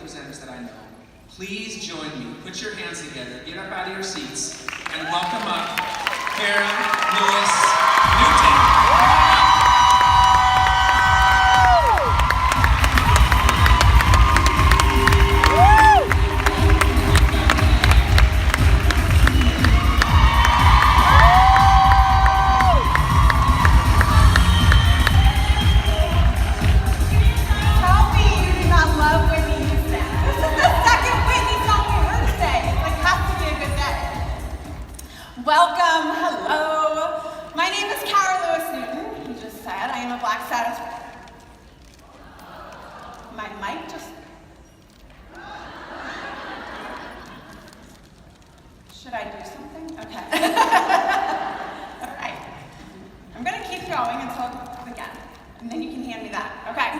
presenters that I know. Please join me. Put your hands together. Get up out of your seats and welcome up Kara Lewis Newton. Welcome, hello. My name is Kara Lewis Newton. You just said I am a Black Status. My mic just. Should I do something? Okay. All right. I'm going to keep going until it goes again, and then you can hand me that. Okay.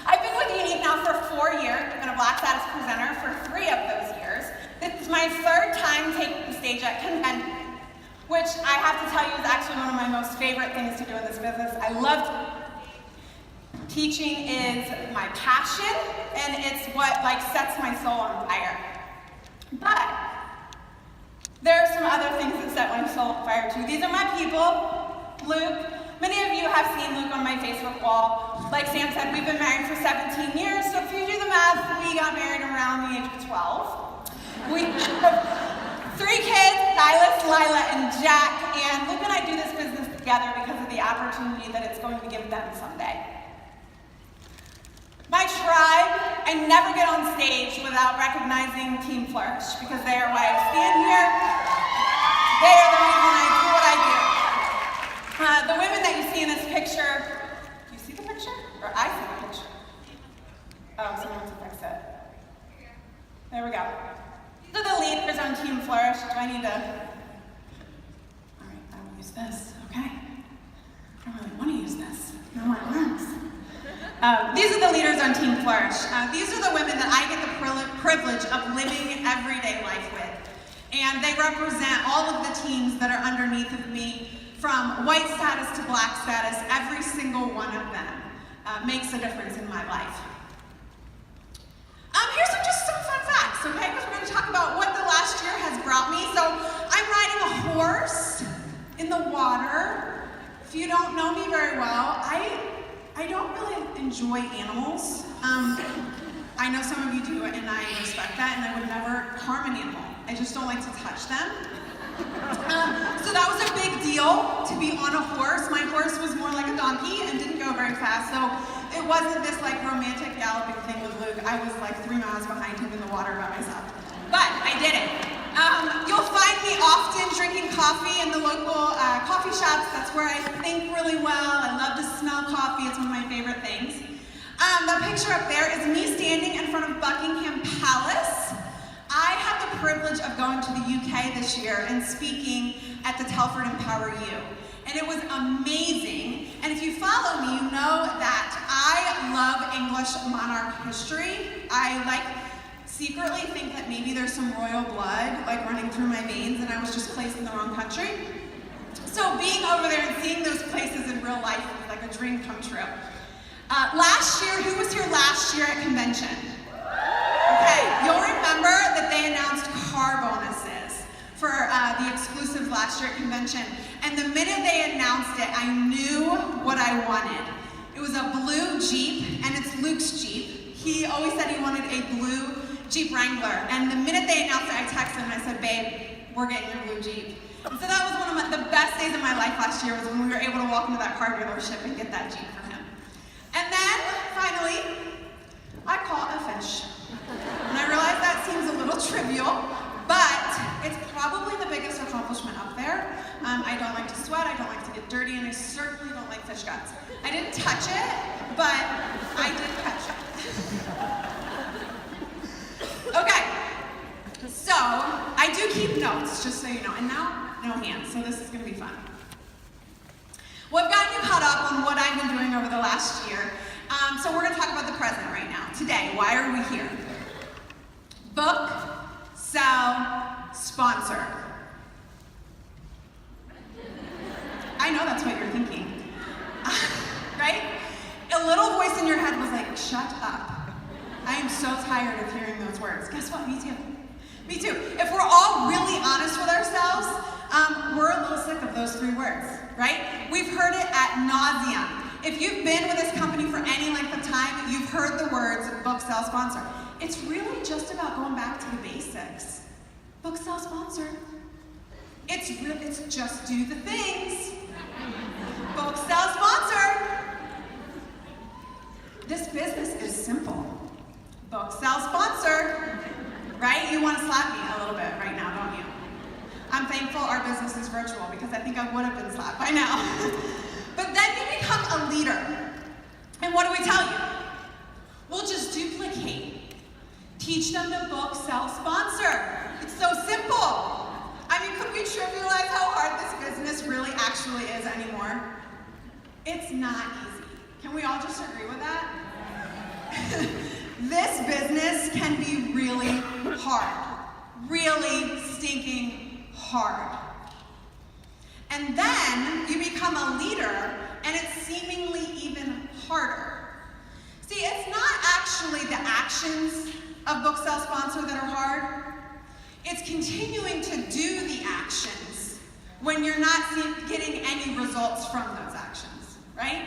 I've been with Unique now for 4 years. I've been a Black Status presenter for 3 of those years. This is my 3rd time taking the stage at Cant, which I have to tell you is actually one of my most favorite things to do in this business. I love teaching is my passion, and it's what sets my soul on fire. But there are some other things that set my soul on fire too. These are my people. Luke. Many of you have seen Luke on my Facebook wall. Like Sam said, we've been married for 17 years, so if you do the math, we got married around the age of 12. We have 3 kids, Silas, Lila, and Jack, and Luke and I do this business together because of the opportunity that it's going to give them someday. My tribe, I never get on stage without recognizing Team Flourish because they are why I stand here. They are the reason I do what I do. The women that you see in this picture, do you see the picture? Or I see the picture? Oh, someone has to fix it. There we go. These are the leaders on Team Flourish. Do I need to? All right, I will use this. Okay. I don't really want to use this. No, my arms. These are the leaders on Team Flourish. These are the women that I get the privilege of living everyday life with. And they represent all of the teams that are underneath of me, from white status to black status. Every single one of them makes a difference in my life. Here's just some fun facts, okay? Because we're going to talk about what the last year has brought me. So I'm riding a horse in the water. If you don't know me very well, I don't really enjoy animals. I know some of you do, and I respect that, and I would never harm an animal. I just don't like to touch them. So that was a big deal to be on a horse. My horse was more like a donkey and didn't go very fast, so it wasn't this romantic galloping thing with Luke. I was 3 miles behind him in the water by myself. But I did it. You'll find me often drinking coffee in the local coffee shops. That's where I think really well. I love to smell coffee. It's one of my favorite things. The picture up there is me standing in front of Buckingham Palace. I had the privilege of going to the UK this year and speaking at the Telford Empower You. And it was amazing. And if you follow me, you know that I love English monarch history. I secretly think that maybe there's some royal blood running through my veins, and I was just placed in the wrong country. So being over there and seeing those places in real life was like a dream come true. Last year, who was here last year at convention? Okay, you'll remember that they announced car bonuses for the exclusive last year at convention. And the minute they announced it, I knew what I wanted. It was a blue Jeep, and it's Luke's Jeep. He always said he wanted a blue Jeep Wrangler. And the minute they announced it, I texted him and I said, babe, we're getting your blue Jeep. And so that was one of the best days of my life last year, was when we were able to walk into that car dealership and get that Jeep for him. And then, finally, I caught a fish. And I realize that seems a little trivial, but it's probably the biggest accomplishment up there. I don't like to sweat, I don't like to get dirty, and I certainly don't like fish guts. I didn't touch it, but I did catch it. Okay, so I do keep notes, just so you know, and now, no hands, so this is going to be fun. Well, I've gotten you caught up on what I've been doing over the last year, so we're going to talk about the present right now. Today, why are we here? Book, sell, sponsor. I know that's what you're thinking, right? A little voice in your head was like, shut up. I am so tired of hearing those words. Guess what? Me too. Me too. If we're all really honest with ourselves, we're a little sick of those 3 words, right? We've heard it ad nauseum. If you've been with this company for any length of time, you've heard the words book, sell, sponsor. It's really just about going back to the basics. Book, sell, sponsor. It's just do the things. Book, sell, sponsor. This business is simple. Book, sell, sponsor. Right? You want to slap me a little bit right now, don't you? I'm thankful our business is virtual because I think I would have been slapped by now. But then you become a leader. And what do we tell you? We'll just duplicate. Teach them to book, sell, sponsor. It's so simple. I mean, could we trivialize how hard this business really actually is anymore? It's not easy. Can we all just agree with that? This business can be really hard. Really stinking hard. And then you become a leader, and it's seemingly even harder. See, it's not actually the actions of book, sell, sponsor that are hard. It's continuing to do the actions when you're not getting any results from those actions, right?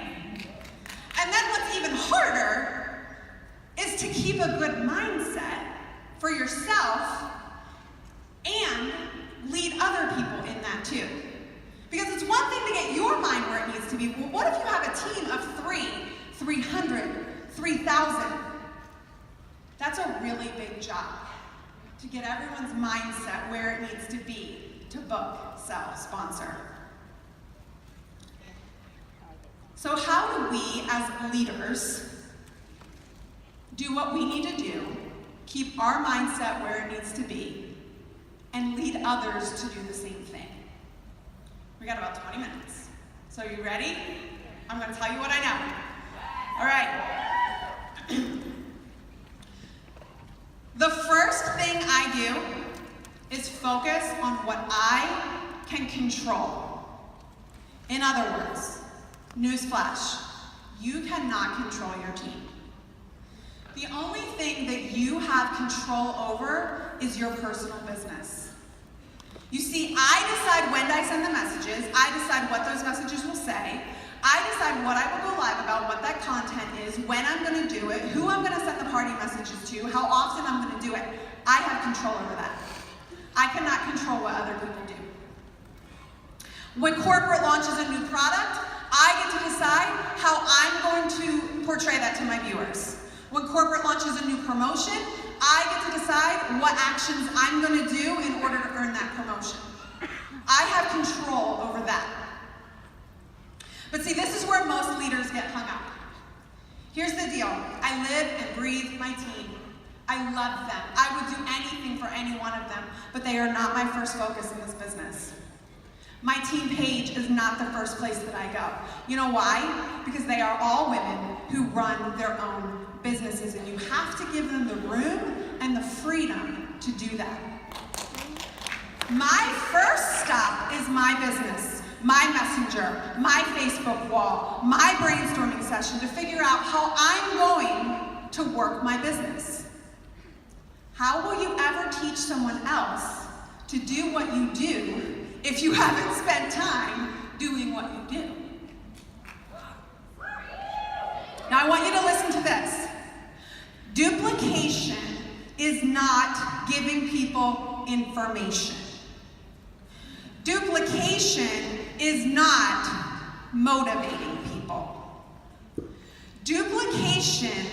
And then what's even harder is to keep a good mindset for yourself and lead other people in that too. Because it's one thing to get your mind where it needs to be. Well, what if you have a team of 300, 3,000? That's a really big job to get everyone's mindset where it needs to be to book, sell, sponsor. So how do we as leaders do what we need to do, keep our mindset where it needs to be, and lead others to do the same thing? We got about 20 minutes. So you ready? I'm going to tell you what I know. All right. The first thing I do is focus on what I can control. In other words, newsflash, you cannot control your team. The only thing that you have control over is your personal business. You see, I decide when I send the messages, I decide what those messages will say, I decide what I will go live about, what that content is, when I'm going to do it, who I'm going to send the party messages to, how often I'm going to do it. I have control over that. I cannot control what other people do. When corporate launches a new product, I get to decide how I'm going to portray that to my viewers. When corporate launches a new promotion, I get to decide what actions I'm going to do in order to earn that promotion. I have control over that. But see, this is where most leaders get hung up. Here's the deal. I live and breathe my team. I love them. I would do anything for any one of them, but they are not my first focus in this business. My team page is not the first place that I go. You know why? Because they are all women who run their own businesses, and you have to give them the room and the freedom to do that. My first stop is my business, my messenger, my Facebook wall, my brainstorming session to figure out how I'm going to work my business. How will you ever teach someone else to do what you do if you haven't spent time doing what you do? Now I want you to listen to this. Duplication is not giving people information. Duplication is not motivating people. Duplication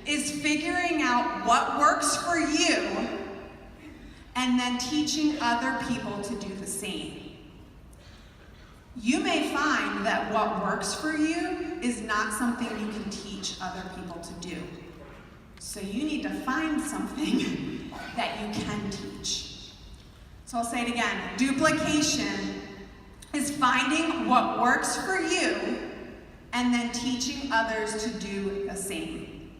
is figuring out what works for you and then teaching other people to do the same. You may find that what works for you is not something you can teach other people to do. So you need to find something that you can teach. So I'll say it again. Duplication is finding what works for you and then teaching others to do the same.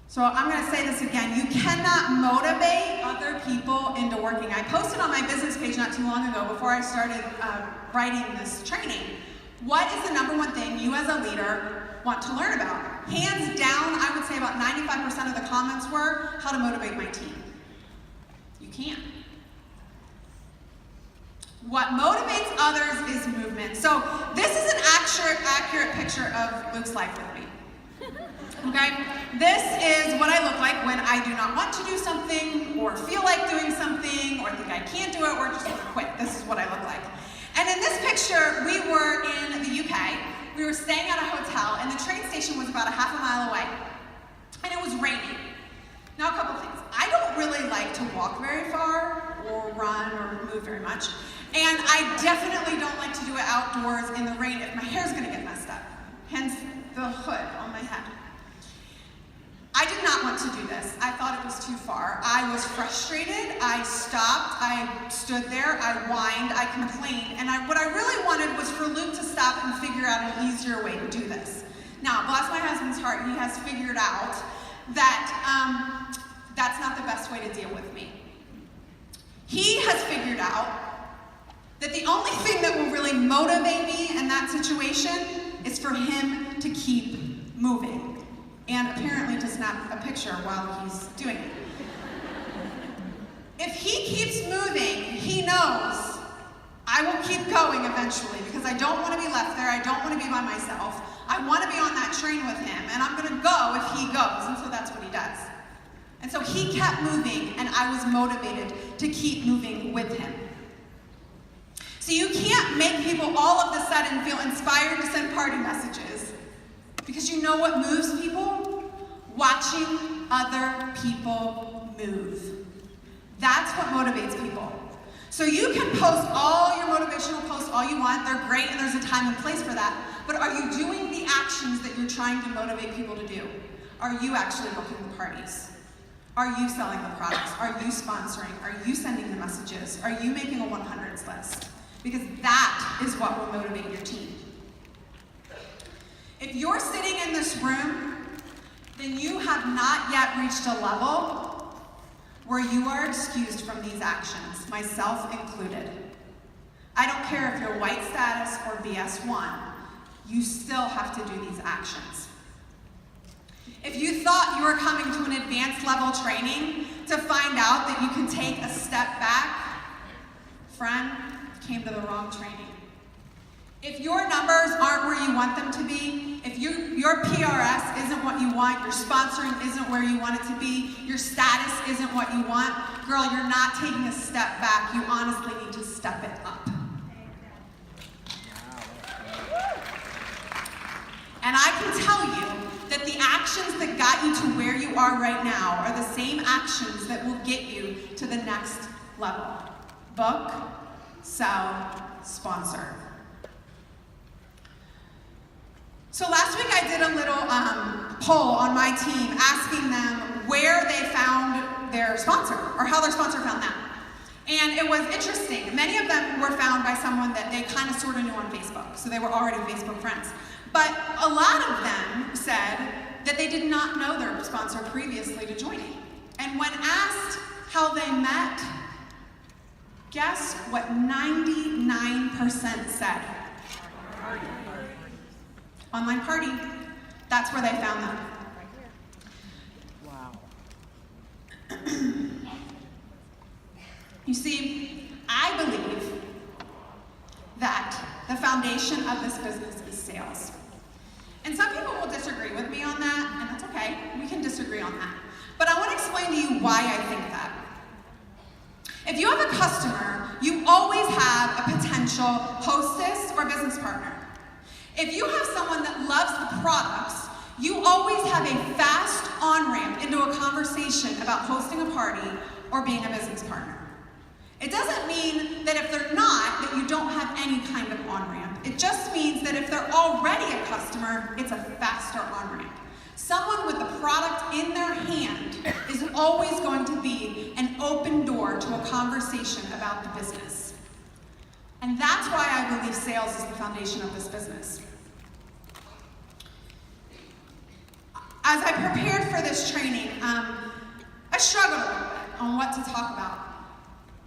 So I'm going to say this again. You cannot motivate other people into working. I posted on my business page not too long ago before I started writing this training. What is the number one thing you as a leader want to learn about. Hands down, I would say about 95% of the comments were, how to motivate my team. You can't. What motivates others is movement. So this is an accurate picture of Luke's life with me. Okay? This is what I look like when I do not want to do something, or feel like doing something, or think I can't do it, or just want to quit. This is what I look like. And in this picture, we were in the UK. We were staying at a hotel, and the train station was about a half a mile away. And it was raining. Now, a couple things. I don't really like to walk very far, or run, or move very much. And I definitely don't like to do it outdoors in the rain if my hair's gonna get messed up. Hence the hood on my head. I did not want to do this. I thought it was too far. I was frustrated. I stopped. I stood there. I whined. I complained. And what I really wanted was for Luke to stop and figure out an easier way to do this. Now, bless my husband's heart, he has figured out that that's not the best way to deal with me. He has figured out that the only thing that will really motivate me in that situation is for him to keep moving. And apparently to snap a picture while he's doing it. If he keeps moving, he knows I will keep going eventually, because I don't want to be left there. I don't want to be by myself. I want to be on that train with him, and I'm going to go if he goes, and so that's what he does. And so he kept moving, and I was motivated to keep moving with him. So you can't make people all of a sudden feel inspired to send party messages. Because you know what moves people? Watching other people move. That's what motivates people. So you can post all your motivational posts all you want. They're great, and there's a time and place for that. But are you doing the actions that you're trying to motivate people to do? Are you actually booking the parties? Are you selling the products? Are you sponsoring? Are you sending the messages? Are you making a 100s list? Because that is what will motivate your team. If you're sitting in this room, then you have not yet reached a level where you are excused from these actions, myself included. I don't care if you're white status or BS1, you still have to do these actions. If you thought you were coming to an advanced level training to find out that you can take a step back, friend, you came to the wrong training. If your numbers aren't where you want them to be, if your PRS isn't what you want, your sponsoring isn't where you want it to be, your status isn't what you want, girl, you're not taking a step back. You honestly need to step it up. And I can tell you that the actions that got you to where you are right now are the same actions that will get you to the next level. Book, sell, sponsor. So last week I did a little poll on my team asking them where they found their sponsor, or how their sponsor found them. And it was interesting. Many of them were found by someone that they kind of sort of knew on Facebook, so they were already Facebook friends. But a lot of them said that they did not know their sponsor previously to joining. And when asked how they met, guess what 99% said? Online party. That's where they found them. Wow. You see, I believe that the foundation of this business is sales. And some people will disagree with me on that, and that's okay. We can disagree on that. But I want to explain to you why I think that. If you have a customer, you always have a potential hostess or business partner. If you have someone that loves the products, you always have a fast on-ramp into a conversation about hosting a party or being a business partner. It doesn't mean that if they're not, that you don't have any kind of on-ramp. It just means that if they're already a customer, it's a faster on-ramp. Someone with the product in their hand is always going to be an open door to a conversation about the business. And that's why I believe sales is the foundation of this business. As I prepared for this training, I struggled a little bit on what to talk about.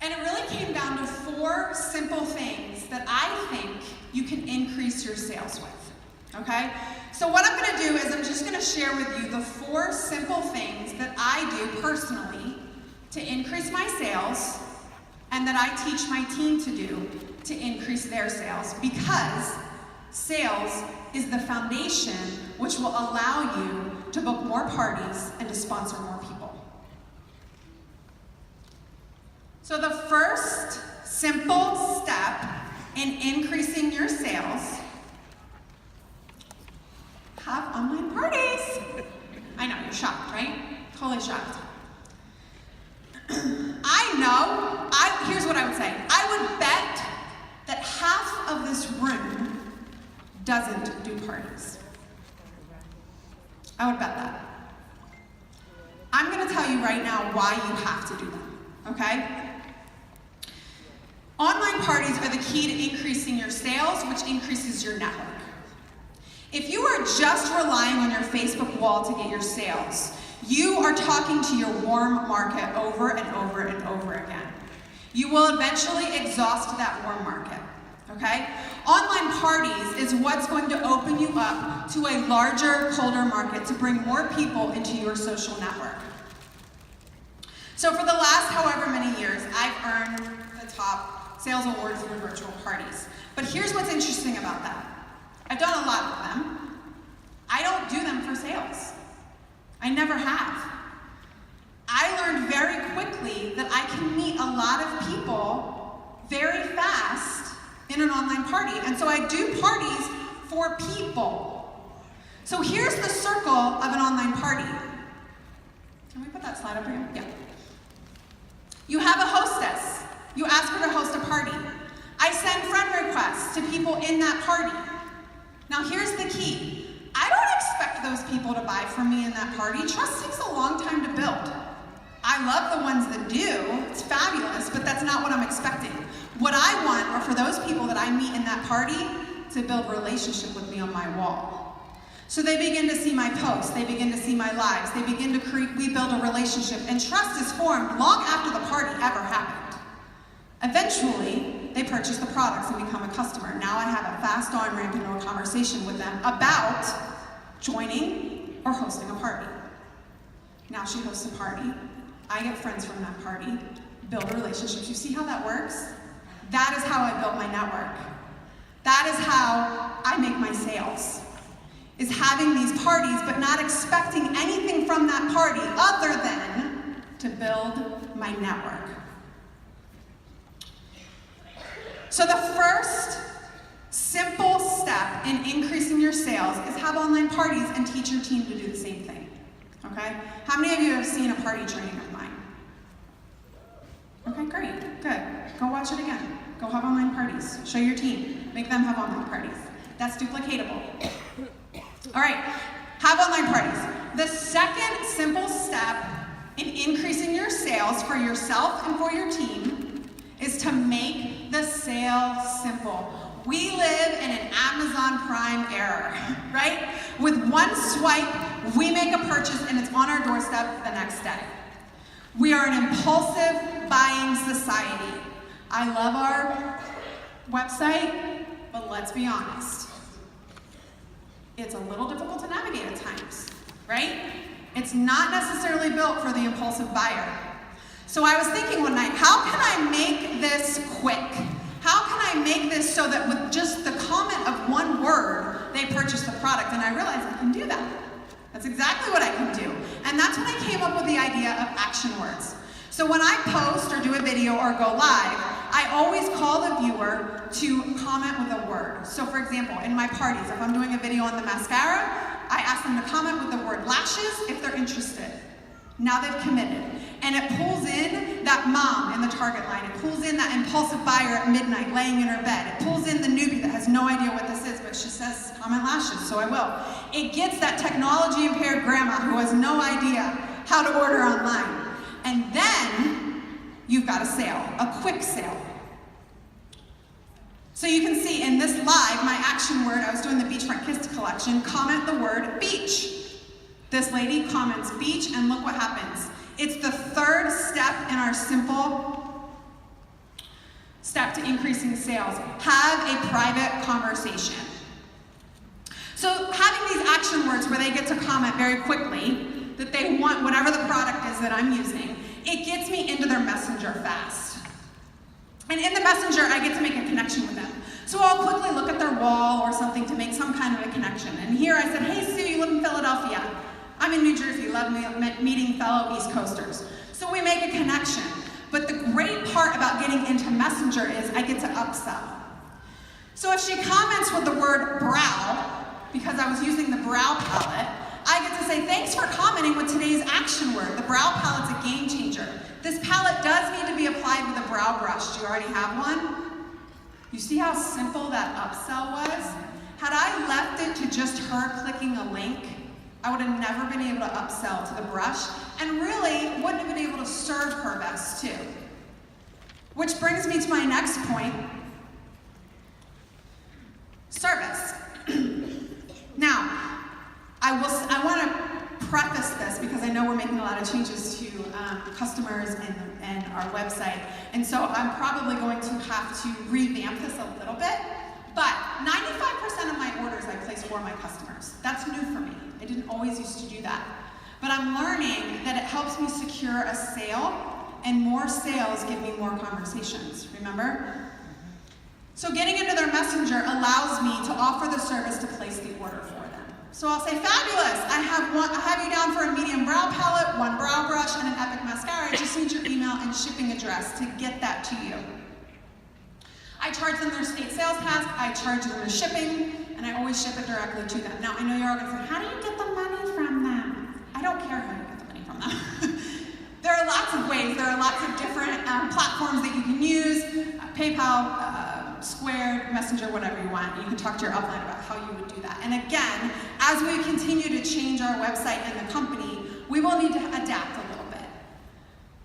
And it really came down to 4 simple things that I think you can increase your sales with, okay? So what I'm gonna do is I'm just gonna share with you the 4 simple things that I do personally to increase my sales and that I teach my team to do to increase their sales, because sales is the foundation which will allow you to book more parties and to sponsor more people. So the first simple step in increasing your sales, have online parties. I know, you're shocked, right? Totally shocked. Here's what I would say. I would bet that half of this room doesn't do parties. I would bet that. I'm gonna tell you right now why you have to do them, okay? Online parties are the key to increasing your sales, which increases your network. If you are just relying on your Facebook wall to get your sales, you are talking to your warm market over and over and over again. You will eventually exhaust that warm market, okay? Online parties is what's going to open you up to a larger, colder market to bring more people into your social network. So for the last however many years, I've earned the top sales awards through virtual parties. But here's what's interesting about that. I've done a lot of them. I don't do them for sales. I never have. I learned very quickly that I can meet a lot of people very fast in an online party. And so I do parties for people. So here's the circle of an online party. Can we put that slide up here? Yeah. You have a hostess. You ask her to host a party. I send friend requests to people in that party. Now here's the key. I don't expect those people to buy from me in that party. Trust takes a long time to build. I love the ones that do. It's fabulous, but that's not what I'm expecting. What I want are for those people that I meet in that party to build a relationship with me on my wall. So they begin to see my posts, they begin to see my lives, they begin to we build a relationship, and trust is formed long after the party ever happened. Eventually, they purchase the products and become a customer. Now I have a fast on-ramp into a conversation with them about joining or hosting a party. Now she hosts a party. I get friends from that party, build relationships. You see how that works? That is how I built my network. That is how I make my sales, is having these parties but not expecting anything from that party other than to build my network. So the first simple step in increasing your sales is have online parties and teach your team to do the same thing, okay? How many of you have seen a party training of mine? Okay, great, good. Go watch it again. Go have online parties. Show your team. Make them have online parties. That's duplicatable. All right, have online parties. The second simple step in increasing your sales for yourself and for your team is to make the sale simple. We live in an Amazon Prime era, right? With one swipe, we make a purchase and it's on our doorstep the next day. We are an impulsive buying society. I love our website, but let's be honest. It's a little difficult to navigate at times, right? It's not necessarily built for the impulsive buyer. So I was thinking one night, how can I make this quick? How can I make this so that with just the comment of one word, they purchase the product? And I realized I can do that. That's exactly what I can do. And that's when I came up with the idea of action words. So when I post or do a video or go live, I always call the viewer to comment with a word. So for example, in my parties, if I'm doing a video on the mascara, I ask them to comment with the word lashes if they're interested. Now they've committed. And it pulls in that mom in the target line. It pulls in that impulsive buyer at midnight laying in her bed. It pulls in the newbie that has no idea what this is, but she says, comment lashes, so I will. It gets that technology impaired grandma who has no idea how to order online. And then you've got a sale, a quick sale. So you can see in this live, my action word, I was doing the Beachfront Kiss collection, comment the word beach. This lady comments beach, and look what happens. It's the third step in our simple step to increasing sales. Have a private conversation. So having these action words where they get to comment very quickly that they want whatever the product is that I'm using, it gets me into their messenger fast. And in the messenger, I get to make a connection with them. So I'll quickly look at their wall or something to make some kind of a connection. And here I said, hey Sue, you live in Philadelphia. I'm in New Jersey, love meeting fellow East Coasters. So we make a connection. But the great part about getting into Messenger is I get to upsell. So if she comments with the word brow, because I was using the brow palette, I get to say, thanks for commenting with today's action word. The brow palette's a game changer. This palette does need to be applied with a brow brush. Do you already have one? You see how simple that upsell was? Had I left it to just her clicking a link, I would have never been able to upsell to the brush, and really wouldn't have been able to serve her best too. Which brings me to my next point, service. Now, I want to preface this because I know we're making a lot of changes to customers and our website, and so I'm probably going to have to revamp this a little bit, but 95% of my orders I place for my customers. That's new for me. I didn't always used to do that. But I'm learning that it helps me secure a sale, and more sales give me more conversations, remember? So getting into their messenger allows me to offer the service to place the order for them. So I'll say, fabulous, I have you down for a medium brow palette, one brow brush, and an epic mascara. I just need your email and shipping address to get that to you. I charge them their state sales tax, I charge them the shipping, and I always ship it directly to them. Now, I know you're all going to say, how do you get the money from them? I don't care how you get the money from them. There are lots of ways. There are lots of different platforms that you can use, PayPal, Square, Messenger, whatever you want. You can talk to your upline about how you would do that. And again, as we continue to change our website and the company, we will need to adapt a little bit.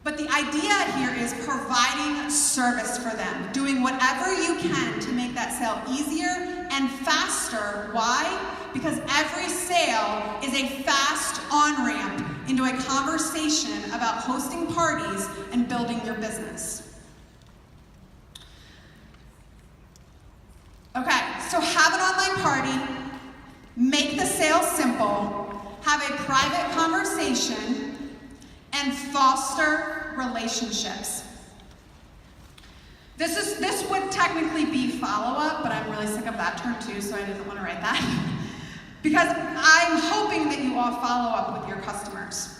But the idea here is providing service for them, doing whatever you can to make that sale easier and faster. Why? Because every sale is a fast on-ramp into a conversation about hosting parties and building your business. Okay, so have an online party, make the sale simple, have a private conversation, and foster relationships. This would technically be follow-up, but I'm really sick of that term too, so I didn't want to write that. Because I'm hoping that you all follow up with your customers.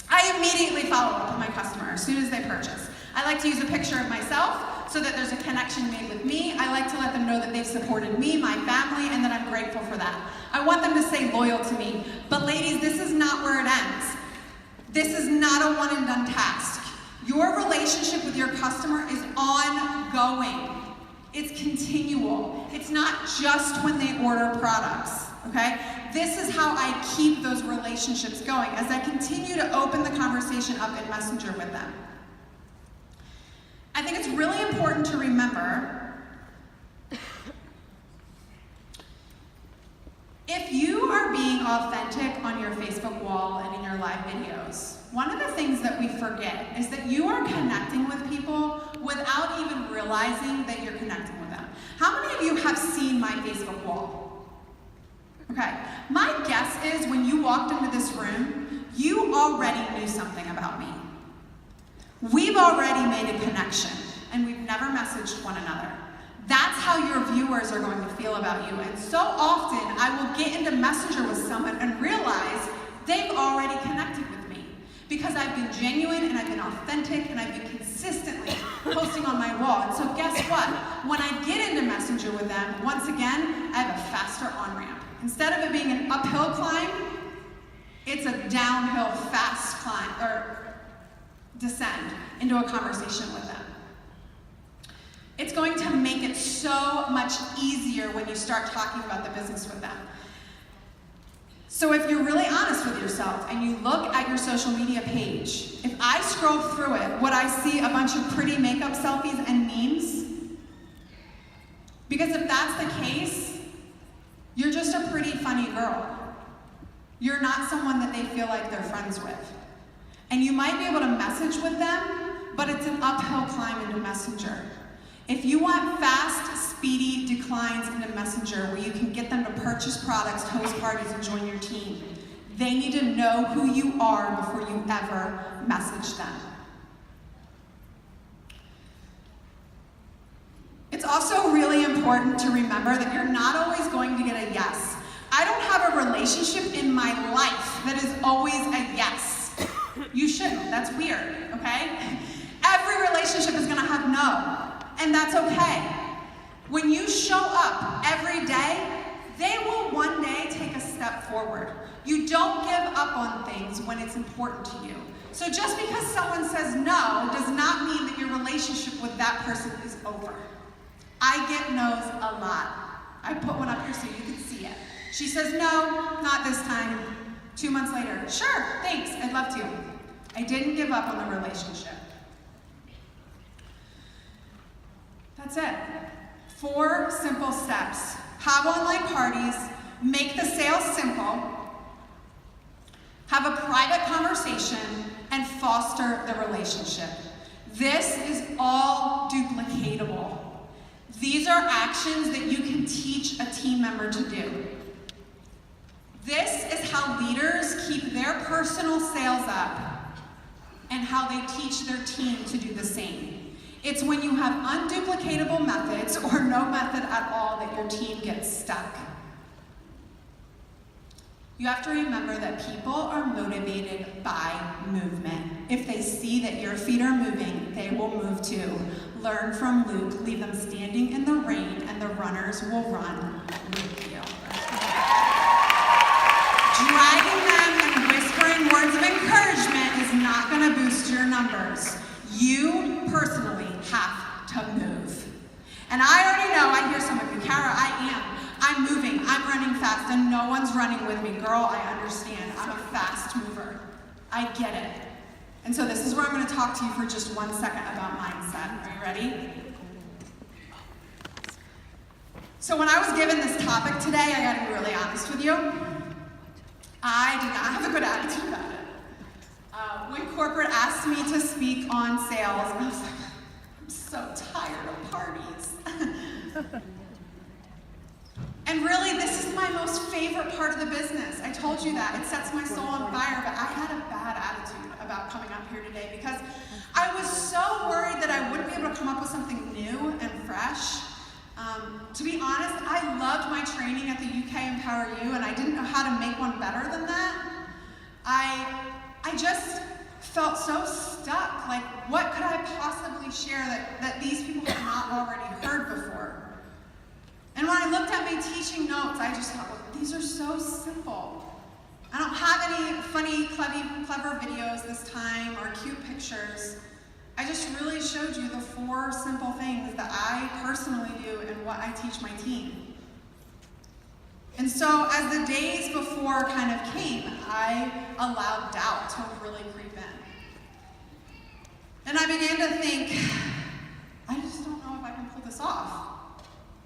I immediately follow up with my customer as soon as they purchase. I like to use a picture of myself so that there's a connection made with me. I like to let them know that they've supported me, my family, and that I'm grateful for that. I want them to stay loyal to me. But ladies, this is not where it ends. This is not a one and done task. Your relationship with your customer is ongoing. It's continual. It's not just when they order products, okay? This is how I keep those relationships going as I continue to open the conversation up in Messenger with them. I think it's really important to remember, if you are being authentic on your Facebook wall and in your live videos, one of the things that we forget is that you are connecting with people without even realizing that you're connecting with them. How many of you have seen my Facebook wall? Okay, my guess is when you walked into this room, you already knew something about me. We've already made a connection, and we've never messaged one another. That's how your viewers are going to feel about you. And so often, I will get into Messenger with someone and realize they've already connected with me because I've been genuine and I've been authentic and I've been consistently posting on my wall. And so guess what? When I get into Messenger with them, once again, I have a faster on-ramp. Instead of it being an uphill climb, it's a downhill fast climb, or descend into a conversation with them. It's going to make it so much easier when you start talking about the business with them. So if you're really honest with yourself and you look at your social media page, if I scroll through it, would I see a bunch of pretty makeup selfies and memes? Because if that's the case, you're just a pretty funny girl. You're not someone that they feel like they're friends with. And you might be able to message with them, but it's an uphill climb into Messenger. If you want fast, speedy declines in a messenger where you can get them to purchase products, host parties, and join your team. They need to know who you are before you ever message them. It's also really important to remember that you're not always going to get a yes. I don't have a relationship in my life that is always a yes. You shouldn't. That's weird, okay? Every relationship is going to have no, and that's okay. When you show up every day, they will one day take a step forward. You don't give up on things when it's important to you. So just because someone says no does not mean that your relationship with that person is over. I get no's a lot. I put one up here so you can see it. She says, no, not this time. 2 months later, sure, thanks, I'd love to. I didn't give up on the relationship. That's it. 4 simple steps. Have online parties, make the sales simple, have a private conversation, and foster the relationship. This is all duplicatable. These are actions that you can teach a team member to do. This is how leaders keep their personal sales up and how they teach their team to do the same. It's when you have unduplicatable methods or no method at all that your team gets stuck. You have to remember that people are motivated by movement. If they see that your feet are moving, they will move too. Learn from Luke, leave them standing in the rain, and the runners will run with you. Dragging them and whispering words of encouragement is not going to boost your numbers. You personally have to move. And I already know, I hear some of you, Kara, I'm moving, I'm running fast, and no one's running with me. Girl, I understand. I'm a fast mover. I get it. And so this is where I'm going to talk to you for just 1 second about mindset. Are you ready? So when I was given this topic today, I got to be really honest with you. I did not have a good attitude about it. When corporate asked me to speak on sales, I was like, I'm so tired of parties. And really, this is my most favorite part of the business. I told you that. It sets my soul on fire, but I had a bad attitude about coming up here today because I was so worried that I wouldn't be able to come up with something new and fresh. To be honest, I loved my training at the UK Empower You, and I didn't know how to make one better than that. I just felt so stuck. Like, what could I possibly share that these people have not already heard before? And when I looked at my teaching notes, I just thought, well, these are so simple. I don't have any funny, clever videos this time or cute pictures. I just really showed you the 4 simple things that I personally do and what I teach my team. And so as the days before kind of came, I allowed doubt to really creep in. And I began to think, I just don't know if I can pull this off.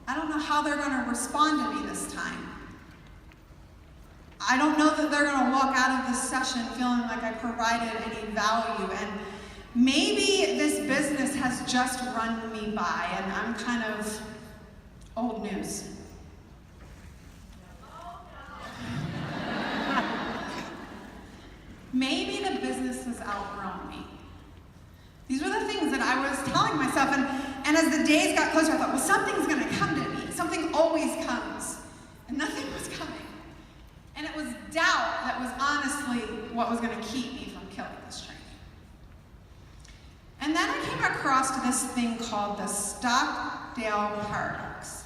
I don't know how they're going to respond to me this time. I don't know that they're going to walk out of this session feeling like I provided any value. And maybe this business has just run me by and I'm kind of old news. Maybe the business has outgrown me. These were the things that I was telling myself, and as the days got closer, I thought, well, something's going to come to me. Something always comes. And nothing was coming. And it was doubt that was honestly what was going to keep me from killing this training. And then I came across this thing called the Stockdale Paradox.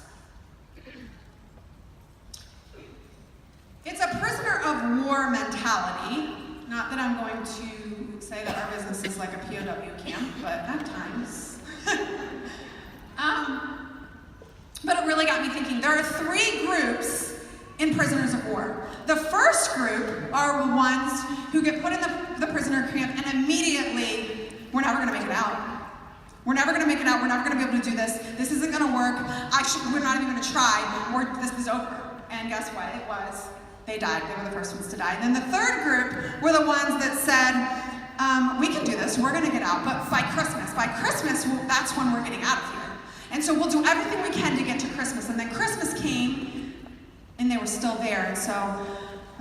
It's a prisoner of war mentality. Not that I'm going to say that our business is like a POW camp, but at times. But it really got me thinking. There are 3 groups in prisoners of war. The first group are the ones who get put in the prisoner camp and immediately, we're never going to make it out. We're never going to make it out. We're never going to be able to do this. This isn't going to work. We're not even going to try. This is over. And guess what? It was. They died. They were the first ones to die. And then the third group were the ones that said, we can do this. We're going to get out. But by Christmas, that's when we're getting out of here. And so we'll do everything we can to get to Christmas. And then Christmas came, and they were still there. And so,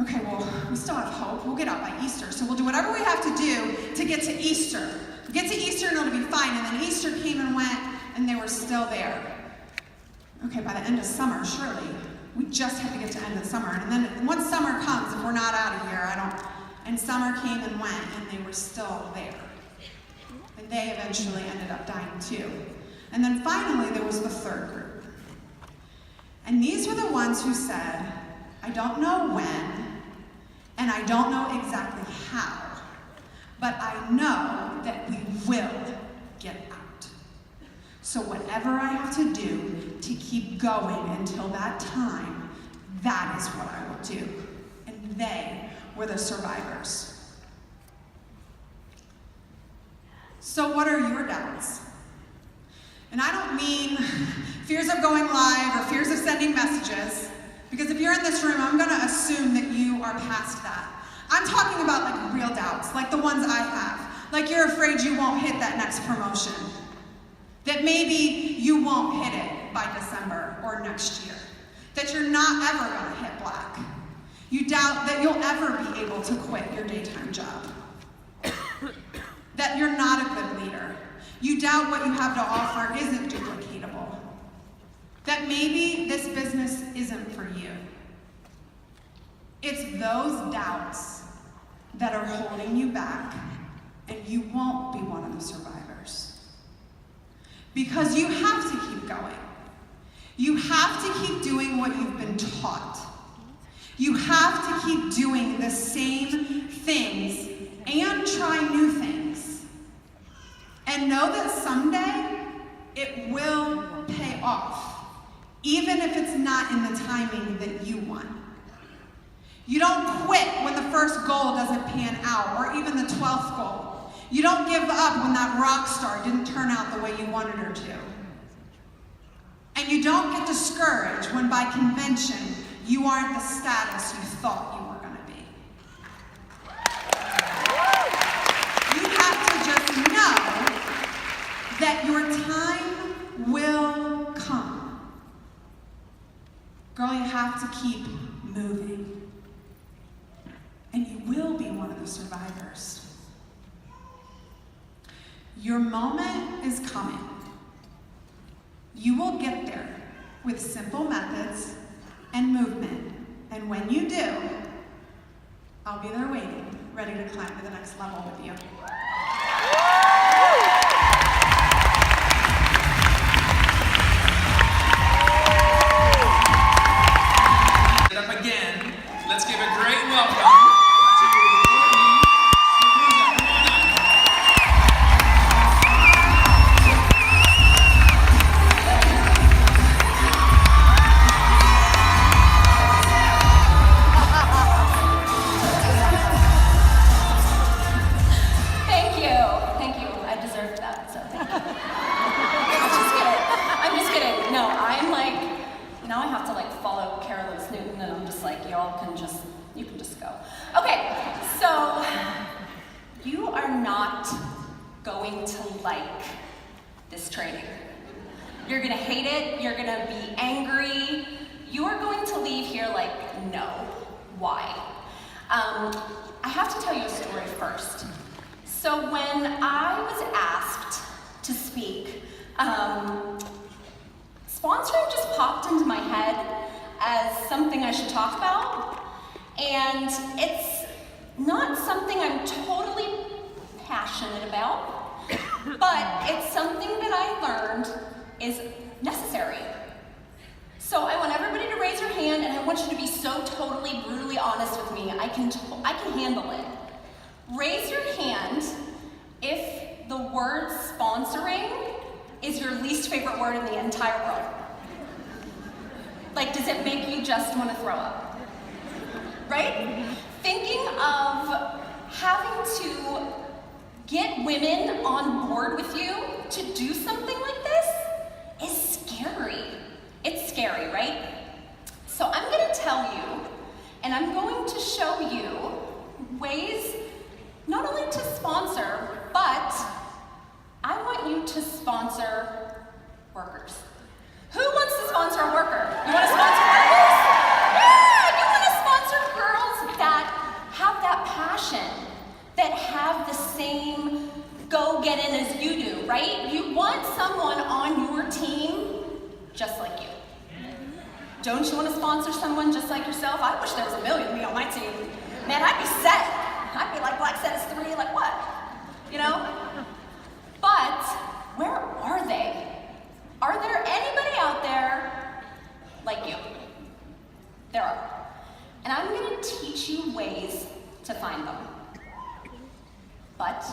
okay, well, we still have hope. We'll get out by Easter. So we'll do whatever we have to do to get to Easter. Get to Easter and it'll be fine. And then Easter came and went, and they were still there. Okay, by the end of summer, surely. We just have to get to the end of summer. And then once summer comes, if we're not out of here, and summer came and went, and they were still there. And they eventually ended up dying too. And then finally, there was the third group. And these were the ones who said, I don't know when, and I don't know exactly how, but I know that we will get out. So whatever I have to do to keep going until that time, that is what I will do. And they were the survivors. So what are your doubts? And I don't mean fears of going live or fears of sending messages, because if you're in this room, I'm gonna assume that you are past that. I'm talking about like real doubts, like the ones I have. Like you're afraid you won't hit that next promotion. That maybe you won't hit it by December or next year. That you're not ever gonna hit black. You doubt that you'll ever be able to quit your daytime job. That you're not a good leader. You doubt what you have to offer isn't duplicatable. That maybe this business isn't for you. It's those doubts that are holding you back, and you won't be one of the survivors. Because you have to keep going. You have to keep doing what you've been taught. You have to keep doing the same things and try new things. And know that someday it will pay off, even if it's not in the timing that you want. You don't quit when the first goal doesn't pan out, or even the 12th goal. You don't give up when that rock star didn't turn out the way you wanted her to. And you don't get discouraged when by convention you aren't the status you thought you were going to be. You have to just know that your time will come. Girl, you have to keep moving. And you will be one of the survivors. Your moment is coming. You will get there with simple methods and movement. And when you do, I'll be there waiting, ready to climb to the next level with you. Get up again. Let's give a great welcome to Courtney. Spicuzza, come on up. Thank you. I deserved that, so thank you. I'm just kidding. No, I'm like, now I have to like follow Carolyn's Newton, and I'm just like, you can just go. Okay, so you are not going to like this training. You're gonna hate it, you're gonna be angry. You are going to leave here like, no, why? I have to tell you a story first. So when I was asked to speak, sponsoring just popped into my head as something I should talk about. And it's not something I'm totally passionate about, but it's something that I learned is necessary. So I want everybody to raise your hand, and I want you to be so totally, brutally honest with me. I can handle it. Raise your hand if the word sponsoring is your least favorite word in the entire world. Like, does it make you just want to throw up? Right? Thinking of having to get women on board with you to do something like this is scary. It's scary, right? So I'm going to tell you, and I'm going to show you ways not only to sponsor, but I want you to sponsor workers. passion, that have the same go get in as you do, right? You want someone on your team just like you. Don't you want to sponsor someone just like yourself? I wish there was a million of me on my team. Man, I'd be set. I'd be like Black Setters 3, like what? You know? But where are they? Are there anybody out there like you? There are. And I'm going to teach you ways to find them. But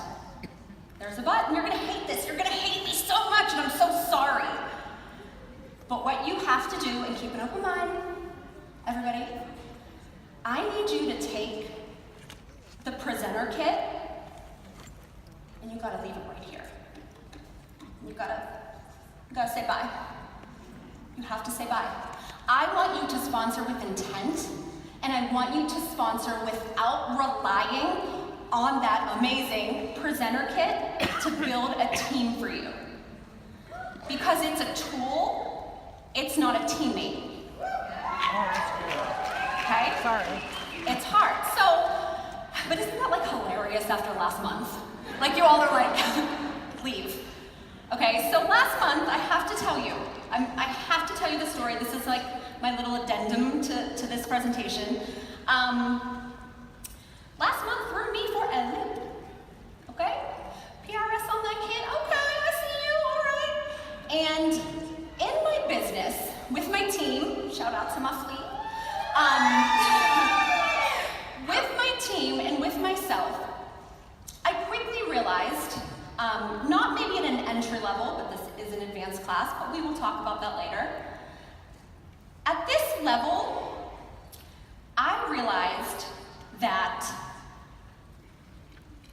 there's a but, and you're going to hate this. You're going to hate me so much, and I'm so sorry. But what you have to do, and keep an open mind, everybody, I need you to take the presenter kit, and you gotta leave it right here. You gotta say bye. You have to say bye. I want you to sponsor with intent, and I want you to sponsor without relying on that amazing presenter kit to build a team for you. Because it's a tool, it's not a teammate. Okay? Sorry. It's hard. So, but isn't that like hilarious after last month? Like you all are like, leave. Okay, so last month I have to tell you, I have to tell you the story. This is like my little addendum to this presentation. Last month threw me for a loop. Okay? PRS on that kid. Okay, I see you. All right. And in my business, with my team, shout out to my fleet, with my team and with myself, I quickly realized, not maybe at an entry level, but this is an advanced class, but we will talk about that later. At this level, I realized that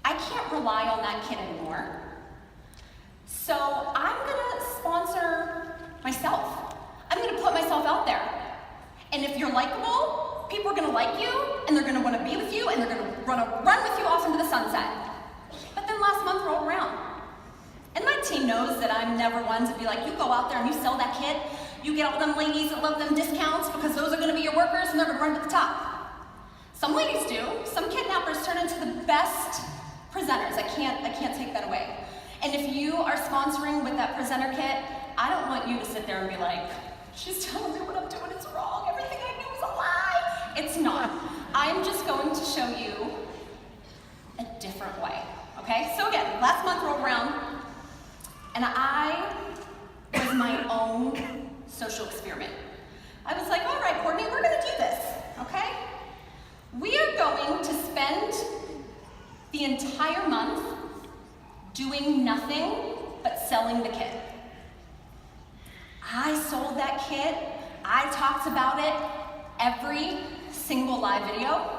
I can't rely on that kid anymore. So I'm gonna sponsor myself. I'm gonna put myself out there. And if you're likable, people are gonna like you, and they're gonna wanna be with you, and they're gonna run with you off into the sunset. But then last month rolled around. And my team knows that I'm never one to be like, you go out there and you sell that kid, you get all them ladies that love them discounts because those are gonna be your workers and they're gonna run to the top. Some ladies do. Some kidnappers turn into the best presenters. I can't take that away. And if you are sponsoring with that presenter kit, I don't want you to sit there and be like, she's telling me what I'm doing is wrong. Everything I do is a lie. It's not. I'm just going to show you a different way. Okay? So again, last month rolled around, and I was my own social experiment. I was like, all right, Courtney, we're going to do this. Okay? We are going to spend the entire month doing nothing but selling the kit. I sold that kit. I talked about it every single live video,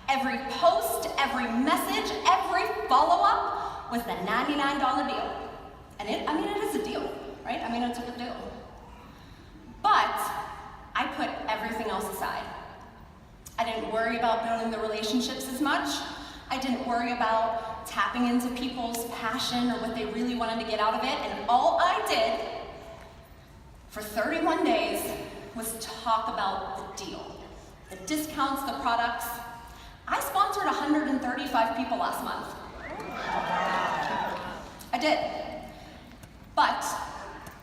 every post, every message, every follow-up was the $99 deal. And it is a deal, right? I mean, it's a good deal. But I put everything else aside. I didn't worry about building the relationships as much. I didn't worry about tapping into people's passion or what they really wanted to get out of it. And all I did for 31 days was talk about the deal, the discounts, the products. I sponsored 135 people last month. I did. But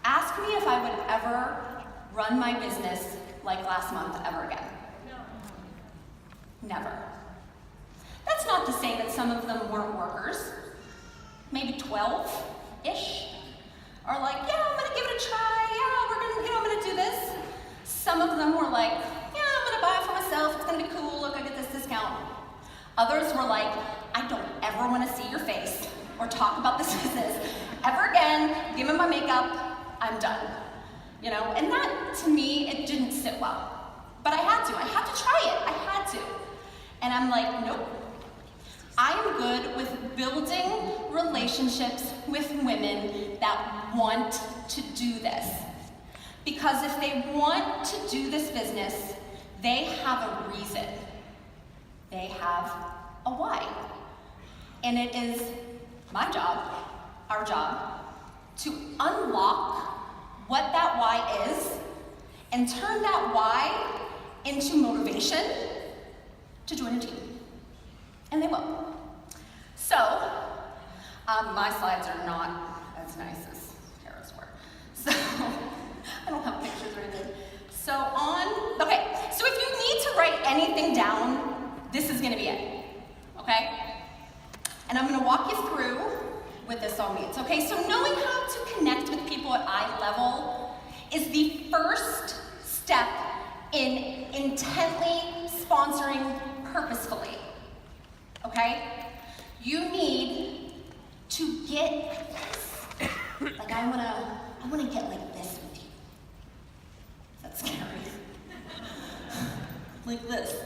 ask me if I would ever run my business like last month ever again. Never. That's not to say that some of them weren't workers. Maybe 12-ish. Or like, yeah, I'm gonna give it a try. Yeah, I'm gonna do this. Some of them were like, yeah, I'm gonna buy it for myself. It's gonna be cool. Look, I get this discount. Others were like, I don't ever want to see your face or talk about this business ever again. Give me my makeup. I'm done. You know, and that to me, it didn't sit well. But I had to. I had to try it. I had to. And I'm like, nope. I am good with building relationships with women that want to do this. Because if they want to do this business, they have a reason. They have a why. And it is my job, our job, to unlock what that why is and turn that why into motivation to join a team. And they will. below. So, my slides are not as nice as Kara's were. So, I don't have pictures or anything. So so if you need to write anything down, this is gonna be it, okay? And I'm gonna walk you through what this all means, okay? So knowing how to connect with people at eye level is the first step in intently sponsoring purposefully, okay? You need to get like this. Like I wanna get like this with you. That's scary. Like this.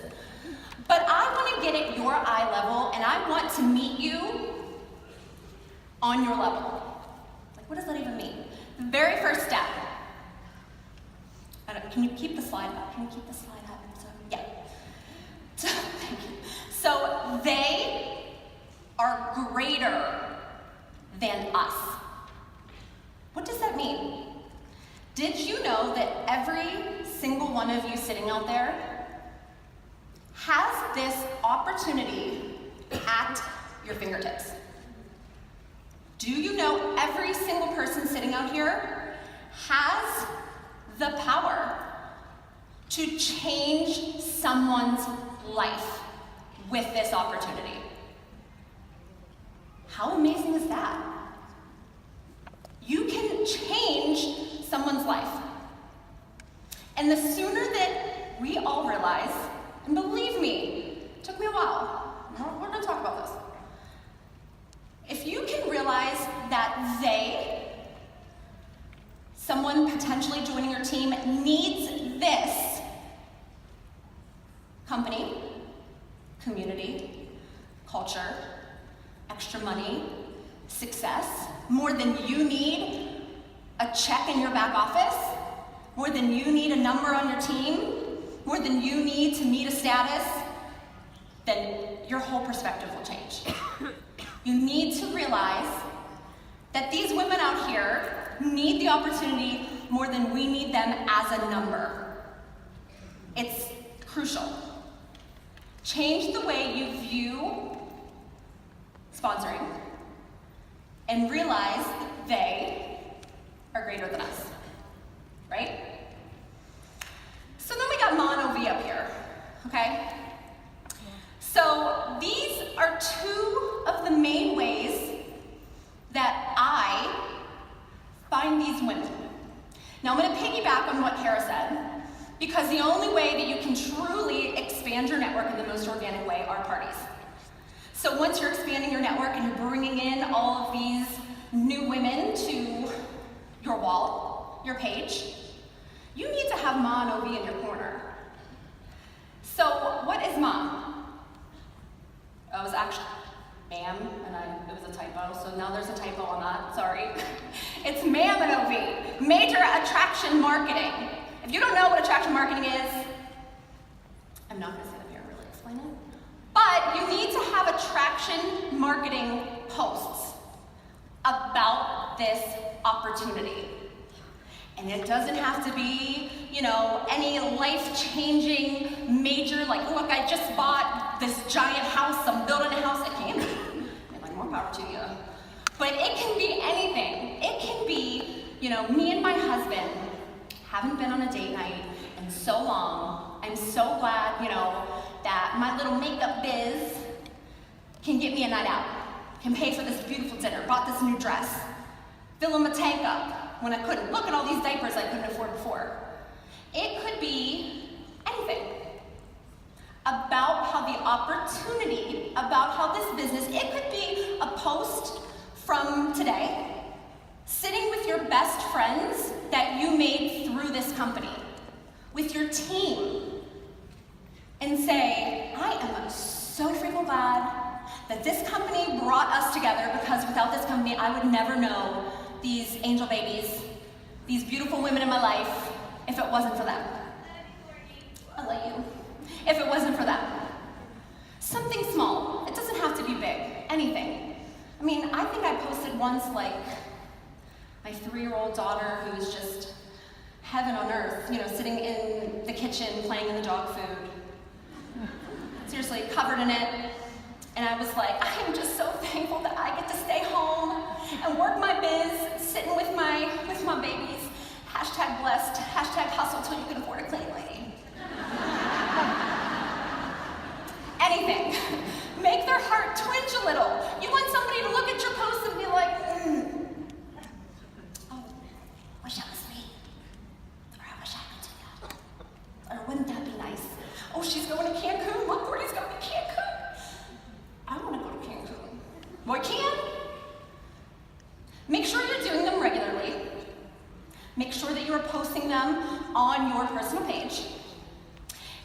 But I wanna get at your eye level and I want to meet you on your level. Like what does that even mean? The very first step. Can you keep the slide up? Can you keep the slide up? So, yeah. So, thank you. So they are greater than us. What does that mean? Did you know that every single one of you sitting out there has this opportunity at your fingertips? Do you know every single person sitting out here has the power to change someone's life with this opportunity? How amazing is that? You can change someone's life. And the sooner that we all realize, and believe me, it took me a while, we're gonna talk about this. If you can realize that someone potentially joining your team needs this company, community, culture, extra money, success, more than you need a check in your back office, more than you need a number on your team, more than you need to meet a status, then your whole perspective will change. You need to realize that these women out here need the opportunity more than we need them as a number. It's crucial. Change the way you view sponsoring and realize that they are greater than us, right? So then we got Ma and OV up here, okay? So these are two of the main ways that I find these women. Now I'm gonna piggyback on what Kara said, because the only way that you can truly expand your network in the most organic way are parties. So once you're expanding your network and you're bringing in all of these new women to your wall, your page, you need to have Ma and OV in your corner. So what is Ma? Oh, it was actually ma'am, and it was a typo, so now there's a typo on that, sorry. It's ma'am and OV, Major Attraction Marketing. If you don't know what attraction marketing is, I'm not gonna sit up here and really explain it, but you need to have attraction marketing posts about this opportunity. And it doesn't have to be, any life-changing major, like, look, I just bought this giant house, I'm building a house. It can be, like, more power to you. But it can be anything. It can be, me and my husband haven't been on a date night in so long. I'm so glad, that my little makeup biz can get me a night out, can pay for this beautiful dinner, bought this new dress, fill in my tank up when I couldn't. Look at all these diapers I couldn't afford before. It could be anything. About how the opportunity, about how this business, it could be a post from today, sitting with your best friends that you made through this company, with your team, and say, I am so freaking glad that this company brought us together, because without this company, I would never know these angel babies, these beautiful women in my life, if it wasn't for them. I love you. If it wasn't for them. Something small. It doesn't have to be big. Anything. I think I posted once, like, my 3-year-old daughter who was just heaven on earth, sitting in the kitchen playing in the dog food. Seriously, covered in it. And I was like, I am just so thankful that I get to stay home and work my biz, sitting with my babies. Hashtag blessed, hashtag hustle till you can afford a clean lady. Anything. Make their heart twinge a little. You want somebody to look at your post and be like, oh, wish that was me. Or I wish I could do that. Or wouldn't that be nice? Oh, she's going to Cancun. Look, Courtney's going to Cancun. I want to go to Cancun. Well, I can. Make sure you're doing them regularly. Make sure that you are posting them on your personal page.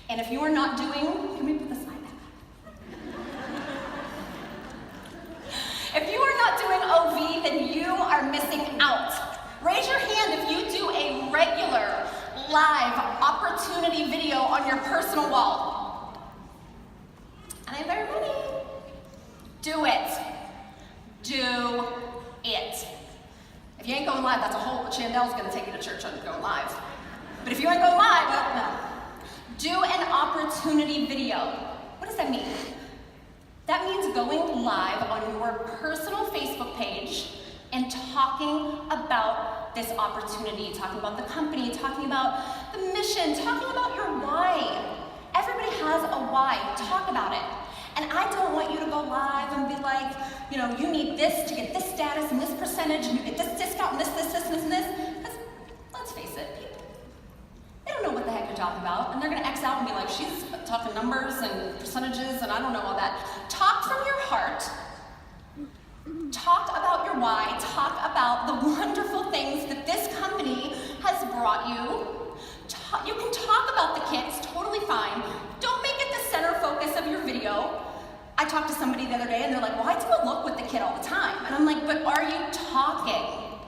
And if you are not doing, can we put the slide back up? If you are not doing OV, then you are missing out. Raise your hand if you do a regular live opportunity video on your personal wall. And I'm very many. Do it. Do it. If you ain't going live, that's a whole, Chandel's gonna take you to church on going live. But if you ain't going live, well, no. Do an opportunity video. What does that mean? That means going live on your personal Facebook page and talking about this opportunity, talking about the company, talking about the mission, talking about your why. Everybody has a why. Talk about it. And I don't want you to go live and be like, you know, you need this to get this status and this percentage, and you get this discount and this, and this. Because let's face it, people, they don't know what the heck you're talking about. And they're going to X out and be like, she's talking numbers and percentages and I don't know all that. Talk from your heart. Talk about your why. Talk about the wonderful things that this company has brought you. You can talk about the kit, it's totally fine. Don't make it the center focus of your video. I talked to somebody the other day and they're like, well, I do a look with the kit all the time. And I'm like, but are you talking?